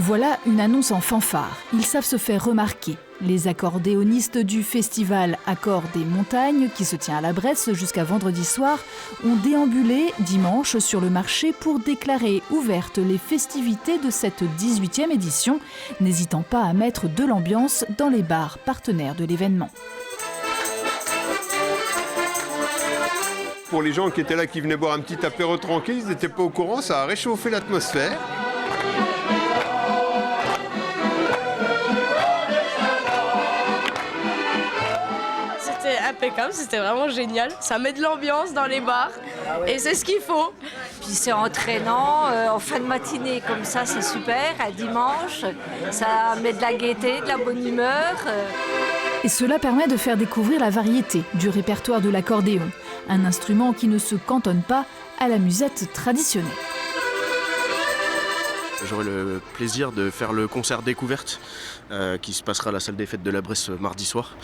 Voilà une annonce en fanfare. Ils savent se faire remarquer. Les accordéonistes du festival Accords des Montagnes, qui se tient à la Bresse jusqu'à vendredi soir, ont déambulé dimanche sur le marché pour déclarer ouvertes les festivités de cette 18e édition, n'hésitant pas à mettre de l'ambiance dans les bars partenaires de l'événement. Pour les gens qui étaient là, qui venaient boire un petit apéro tranquille, ils n'étaient pas au courant, ça a réchauffé l'atmosphère. C'était impeccable, c'était vraiment génial. Ça met de l'ambiance dans les bars et c'est ce qu'il faut. Puis c'est entraînant, en fin de matinée comme ça, c'est super, à dimanche, ça met de la gaieté, de la bonne humeur. Et cela permet de faire découvrir la variété du répertoire de l'accordéon, un instrument qui ne se cantonne pas à la musette traditionnelle. J'aurai le plaisir de faire le concert découverte qui se passera à la salle des fêtes de la Bresse mardi soir.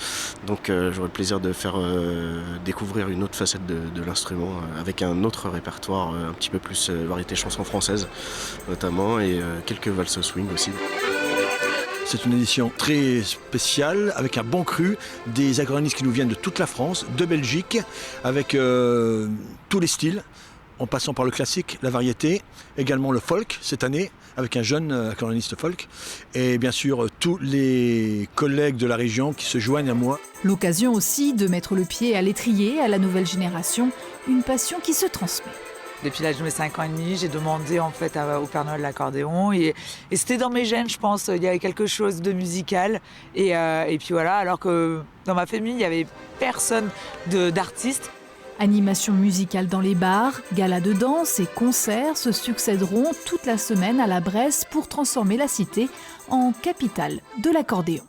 Donc j'aurai le plaisir de faire découvrir une autre facette de l'instrument avec un autre répertoire un petit peu plus variété chanson française notamment et quelques valses swing aussi. C'est une édition très spéciale, avec un bon cru, des accordéonistes qui nous viennent de toute la France, de Belgique, avec tous les styles, en passant par le classique, la variété, également le folk cette année, avec un jeune accordéoniste folk, et bien sûr tous les collègues de la région qui se joignent à moi. L'occasion aussi de mettre le pied à l'étrier à la nouvelle génération, une passion qui se transmet. Depuis l'âge de mes 5 ans et demi, j'ai demandé en fait au Père Noël l'accordéon et c'était dans mes gènes, je pense. Il y avait quelque chose de musical et puis voilà, alors que dans ma famille, il n'y avait personne d'artiste. Animation musicale dans les bars, galas de danse et concerts se succéderont toute la semaine à la Bresse pour transformer la cité en capitale de l'accordéon.